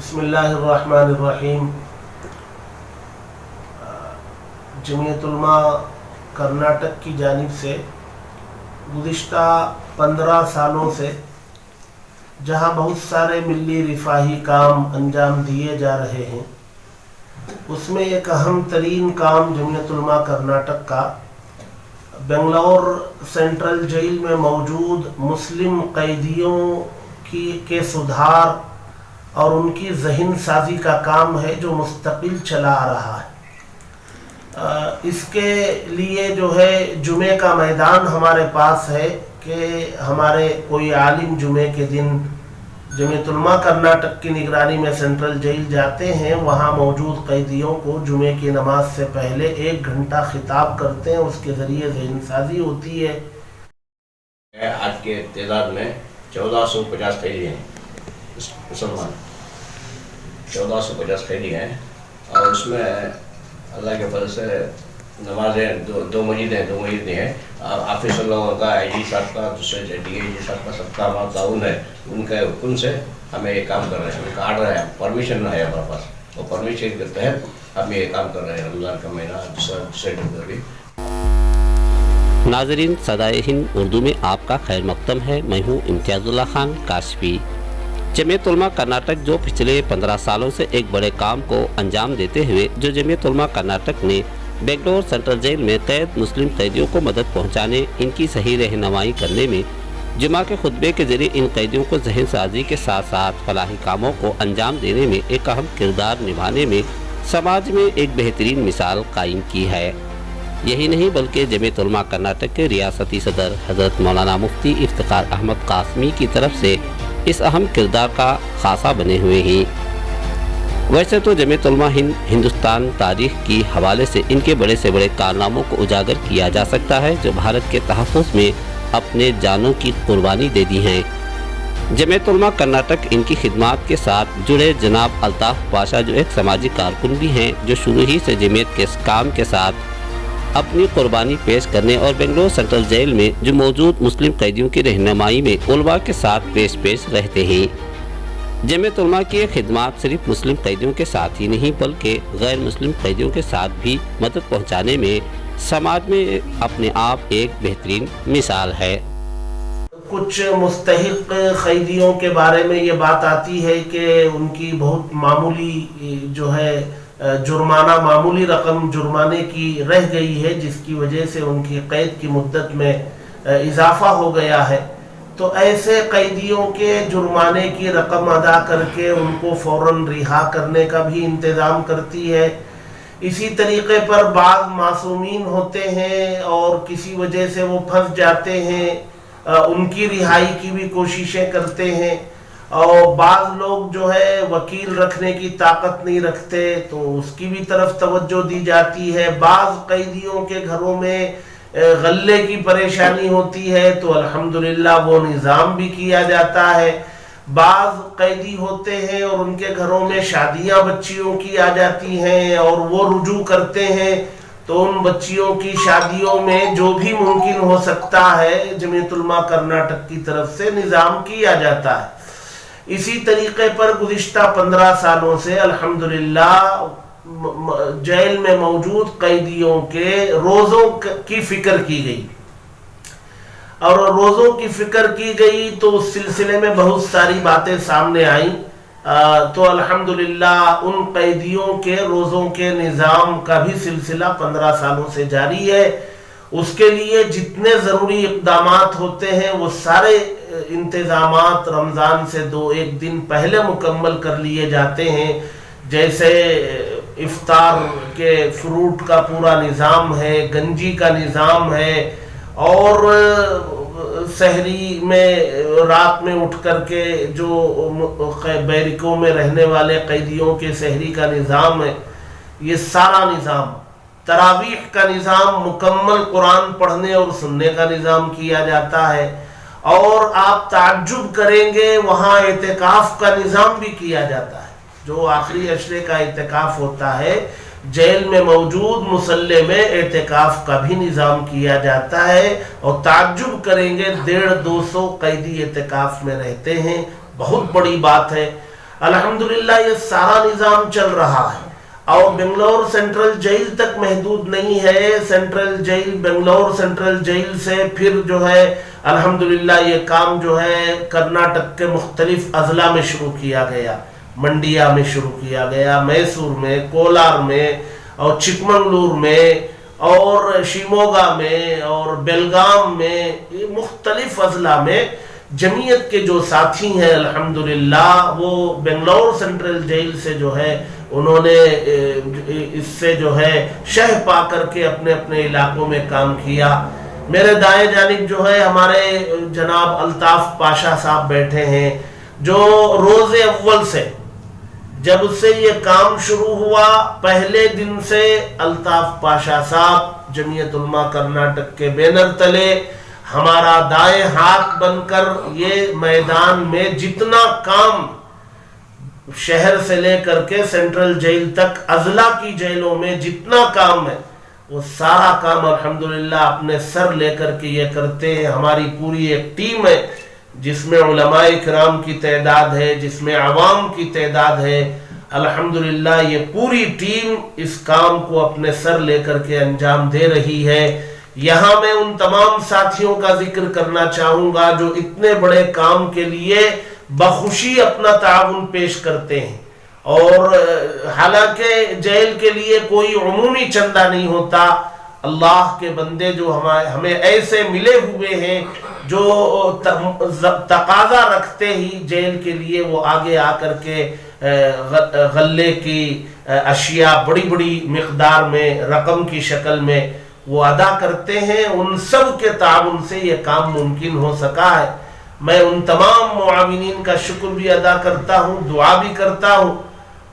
बिस्मिल्लाहिर्रहमानिर्रहीम। जमीयत उलमा कर्नाटक की जानिब से गुज़िश्ता 15 सालों से जहाँ बहुत सारे मिली रिफाही काम अंजाम दिए जा रहे हैं, उसमें एक अहम तरीन काम जमीयत उलमा कर्नाटक का बेंगलोर सेंट्रल जेल में मौजूद मुस्लिम कैदियों के सुधार और उनकी ज़हन साजी का काम है जो मुस्तकिल चला आ रहा है। इसके लिए जो है जुमे का मैदान हमारे पास है कि हमारे कोई आलिम जुमे के दिन जमीयत उलमा कर्नाटक की निगरानी में सेंट्रल जेल जाते हैं, वहाँ मौजूद कैदियों को जुमे की नमाज से पहले 1 घंटा खिताब करते हैं, उसके ज़रिए ज़हन साजी होती है। आज के तादाद में 1450 कैदी हैं मुसलमान, 1450 कैदी हैं और उसमें अल्लाह के फजल से नमाजें दो मस्जिद हैं। हाफिज़ लोगों का आई साहब का दूसरे DIG साहब का सबका हमारा ताउन है, उनके हुक्म से हमें ये काम कर रहे हैं। उनका आर्डर है, परमिशन है हमारे पास, और परमिशन के तहत हम ये काम कर रहे हैं। रमज़ान का महीना दूसरे भी। नाज़रीन, सदाए हिंद उर्दू में आपका खैर मक़दम है। मैं हूँ इम्तियाज़ुल्लाह खान काशफी। जमीयत उलमा कर्नाटक जो पिछले 15 सालों से एक बड़े काम को अंजाम देते हुए जो जमीयत उलमा कर्नाटक ने बेंगलोर सेंट्रल जेल में कैद मुस्लिम कैदियों को मदद पहुंचाने, इनकी सही रहनुमाई करने में, जुमा के खुतबे के जरिए इन कैदियों को ज़हन साजी के साथ साथ फलाही कामों को अंजाम देने में एक अहम किरदार निभाने में समाज में एक बेहतरीन मिसाल कायम की है। यही नहीं बल्कि जमीयत उलमा कर्नाटक के रियासती सदर हज़रत मौलाना मुफ्ती इफ्तिखार अहमद कासमी की तरफ से इस अहम किरदार का खासा बने हुए हैं। वैसे तो जमीयत उलमा हिंदुस्तान तारीख की हवाले से इनके बड़े से बड़े कारनामों को उजागर किया जा सकता है जो भारत के तहफ़्फ़ुज़ में अपने जानों की कुर्बानी दे दी हैं। जमीयत उलमा कर्नाटक इनकी खिदमात के साथ जुड़े जनाब अल्ताफ़ पाशा जो एक समाजी कारकुन भी हैं, जो शुरू ही से जमीयत के काम के साथ अपनी कुर्बानी पेश करने और बेंगलोर सेंट्रल जेल में जो मौजूद मुस्लिम कैदियों की रहनुमाई में उलमा के साथ पेश रहते हैं। जमीयत उलमा की खिदमत सिर्फ मुस्लिम कैदियों के साथ ही नहीं बल्कि गैर मुस्लिम कैदियों के साथ भी मदद पहुंचाने में समाज में अपने आप एक बेहतरीन मिसाल है। कुछ मुस्तहिक कैदियों के बारे में ये बात आती है कि उनकी बहुत मामूली जो है जुर्माना, मामूली रकम जुर्माने की रह गई है, जिसकी वजह से उनकी कैद की मुद्दत में इजाफा हो गया है। तो ऐसे कैदियों के जुर्माने की रकम अदा करके उनको फ़ौरन रिहा करने का भी इंतज़ाम करती है। इसी तरीके पर बाज़ मासूमीन होते हैं और किसी वजह से वो फंस जाते हैं, उनकी रिहाई की भी कोशिशें करते हैं। और बाज़ लोग जो है वकील रखने की ताकत नहीं रखते तो उसकी भी तरफ तवज्जो दी जाती है। बाज़ कैदियों के घरों में गल्ले की परेशानी होती है तो अल्हम्दुलिल्लाह वो निज़ाम भी किया जाता है। बाज़ कैदी होते हैं और उनके घरों में शादियां बच्चियों की आ जाती हैं और वो रुजू करते हैं, तो उन बच्चियों की शादियों में जो भी मुमकिन हो सकता है जमीयत उलमा कर्नाटक की तरफ से निज़ाम किया जाता है। इसी तरीके पर गुज़िश्ता 15 सालों से अल्हम्दुलिल्लाह जेल में मौजूद कैदियों के रोज़ों की फिक्र की गई, और रोज़ों की फिक्र की गई तो उस सिलसिले में बहुत सारी बातें सामने आई। तो अल्हम्दुलिल्लाह उन कैदियों के रोज़ों के निज़ाम का भी सिलसिला 15 सालों से जारी है। उसके लिए जितने ज़रूरी इक़दामात होते हैं वो सारे इंतज़ामात रमज़ान से 2-1 दिन पहले मुकम्मल कर लिए जाते हैं। जैसे इफ्तार के फ्रूट का पूरा निज़ाम है, गंजी का निज़ाम है, और सहरी में रात में उठ कर के जो बैरिकों में रहने वाले कैदियों के सहरी का निज़ाम है, ये सारा निज़ाम, तरावीह का निज़ाम, मुकम्मल कुरान पढ़ने और सुनने का निज़ाम किया जाता है। और आप ताज्जुब करेंगे वहाँ एतिकाफ का निज़ाम भी किया जाता है। जो आखिरी अशरे का एतिकाफ होता है, जेल में मौजूद मुसल्ले में एतिकाफ का भी निज़ाम किया जाता है। और ताज्जुब करेंगे 150-200 कैदी एतिकाफ में रहते हैं, बहुत बड़ी बात है। अल्हम्दुलिल्लाह ये सारा निज़ाम चल रहा है और बेंगलोर सेंट्रल जेल तक महदूद नहीं है। Central jail, Bangalore central jail से फिर जो है अल्हम्दुलिल्लाह ये काम जो है कर्नाटक के मुख्तलिफ अजला में शुरू किया गया। मंडिया में शुरू किया गया, मैसूर में, कोलार में और चिकमंगलूर में और शिमोगा में और बेलगाम में, ये मुख्तलिफ अजला में जमीयत के जो साथी हैं अल्हम्दुलिल्लाह वो बेंगलोर सेंट्रल जेल से जो है उन्होंने इससे जो है शह पा करके अपने अपने इलाकों में काम किया। मेरे दाएं जानिब जो है हमारे जनाब अल्ताफ पाशा साहब बैठे हैं, जो रोज़े अव्वल से जब से ये काम शुरू हुआ पहले दिन से अल्ताफ पाशा साहब जमीयत उलमा कर्नाटक के बैनर तले हमारा दाएं हाथ बनकर ये मैदान में जितना काम शहर से लेकर के सेंट्रल जेल तक अजला की जेलों में जितना काम है वो सारा काम अल्हम्दुलिल्लाह अपने सर लेकर के ये करते हैं। हमारी पूरी एक टीम है जिसमें उलमाए किराम की तादाद है, जिसमें अवाम की तादाद है। अल्हम्दुलिल्लाह ये पूरी टीम इस काम को अपने सर लेकर के अंजाम दे रही है। यहाँ मैं उन तमाम साथियों का जिक्र करना चाहूँगा जो इतने बड़े काम के लिए बखुशी अपना ताउन पेश करते हैं और हालांकि जेल के लिए कोई उमूमी चंदा नहीं होता। अल्लाह के बंदे जो हमें ऐसे मिले हुए हैं जो तकाजा रखते ही जेल के लिए वो आगे आकर के गल्ले की अशिया बड़ी बड़ी मिकदार में रकम की शक्ल में वो अदा करते हैं। उन सब के ताउन से ये काम मुमकिन हो सका है। मैं उन तमाम मुआविनीन का शुक्र भी अदा करता हूँ, दुआ भी करता हूँ।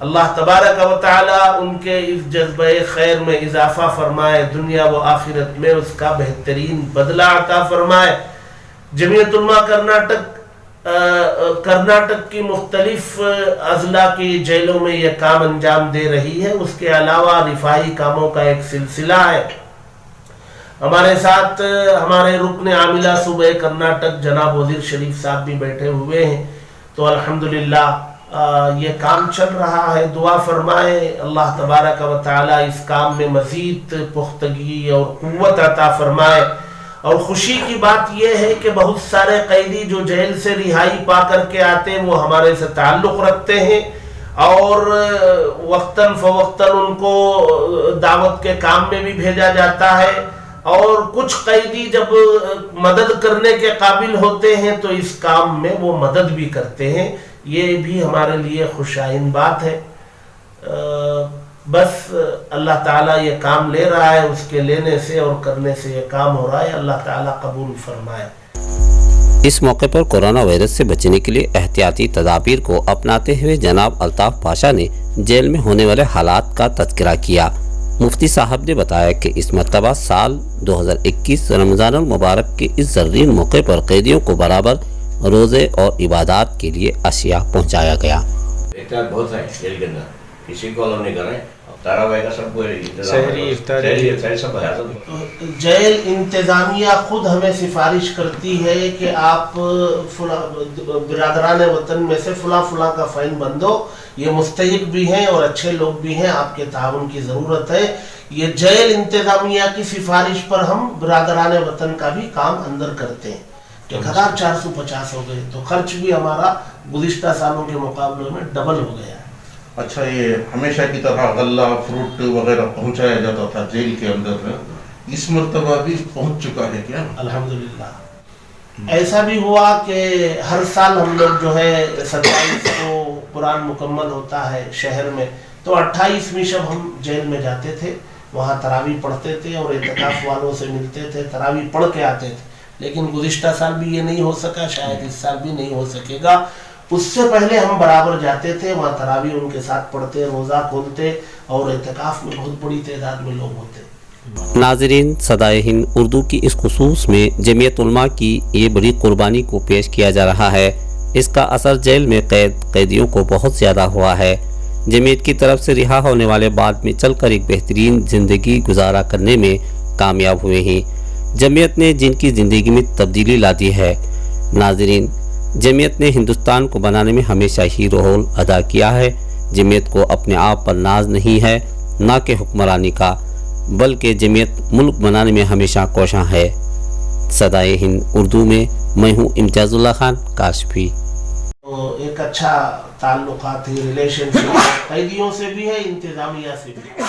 अल्लाह तबारक व तआला उनके इस जज्बे खैर में इजाफा फरमाए, दुनिया व आखिरत में उसका बेहतरीन बदला अता फरमाए। जमीयत उलमा कर्नाटक की मुख्तलिफ अजला की जेलों में यह काम अंजाम दे रही है। उसके अलावा रिफाही कामों का एक सिलसिला है। हमारे साथ हमारे रुकन आमिला सूबे कर्नाटक जनाब वजीर शरीफ साहब भी बैठे हुए हैं। तो अल्हम्दुलिल्लाह ये काम चल रहा है। दुआ फरमाए अल्लाह तबारक व तआला इस काम में मजीद पुख्तगी और कुव्वत अता फरमाए। और खुशी की बात यह है कि बहुत सारे कैदी जो जेल से रिहाई पा करके आते हैं वो हमारे से ताल्लुक़ रखते हैं और वक्तन फवक्तन उनको दावत के काम में भी भेजा जाता है। और कुछ कैदी जब मदद करने के काबिल होते हैं तो इस काम में वो मदद भी करते हैं। ये भी हमारे लिए खुशाइन बात है। बस अल्लाह ताला ये काम ले रहा है, उसके लेने से और करने से ये काम हो रहा है। अल्लाह ताला कबूल फरमाए। इस मौके पर कोरोना वायरस से बचने के लिए एहतियाती तदाबीर को अपनाते हुए जनाब अल्ताफ पाशा ने जेल में होने वाले हालात का तज़किरा किया। मुफ्ती साहब ने बताया कि इस मरतबा साल 2021 रमज़ान मुबारक के इस ज़र्रीन मौके पर कैदियों को बराबर रोज़े और इबादत के लिए अशिया पहुँचाया गया। बहुत है जेल के अंदर, किसी को अलाउ नहीं कर रहे। जेल इंतजामिया खुद हमें सिफारिश करती है कि आप बिरादरान वतन में से फुला का फाइन बन दो। ये मुस्तहिक भी हैं और अच्छे लोग भी हैं, आपके ताउन की ज़रूरत है। ये जेल इंतजामिया की सिफारिश पर हम बिरादरान वतन का भी काम अंदर करते हैं। 1450 हो गए तो खर्च भी हमारा गुज़िश्ता सालों के मुकाबले में डबल हो गया है। अच्छा, ये हमेशा की तरह गल्ला फ्रूट वगैरह पहुंचाया जाता था जेल के अंदर में, इस मर्तबा भी पहुंच चुका है क्या? अल्हम्दुलिल्लाह ऐसा भी हुआ कि हर साल हम लोग जो है 27 को कुरान मुकम्मल होता है शहर में, तो 28वीं शब हम जेल में जाते थे, वहाँ तरावी पढ़ते थे और इत्तिकाफ वालों से मिलते थे, तरावी पढ़ के आते थे। लेकिन गुज़िश्ता साल भी ये नहीं हो सका, शायद इस साल भी नहीं हो सकेगा। उससे पहले हम बराबर जाते थे, वहाँ तरावी उनके साथ पढ़ते, रोज़ा खोलते और इत्तिकाफ में बहुत बड़ी तादाद में लोग होते। नाज़रीन, सदाए हिंद उर्दू की इस खुसूस में जमीयत उलमा की ये बड़ी कुर्बानी को पेश किया जा रहा है। इसका असर जेल में कैदियों को बहुत ज़्यादा हुआ है। जमीयत की तरफ से रिहा होने वाले बाद में चलकर एक बेहतरीन ज़िंदगी गुजारा करने में कामयाब हुए हैं। जमीयत ने जिनकी ज़िंदगी में तब्दीली ला दी है। नाज़रीन, जमीयत ने हिंदुस्तान को बनाने में हमेशा ही रोल अदा किया है। जमीयत को अपने आप पर नाज नहीं है, ना कि हुक्मरानी का, बल्कि जमीयत मुल्क बनाने में हमेशा कोशां है। सदाए हिंद उर्दू में मैं हूँ इम्तियाजुल्लाह खान काशफी। तो एक अच्छा ताल्लुकात रिलेशनशिप कैदियों से भी है, इंतजामिया से भी।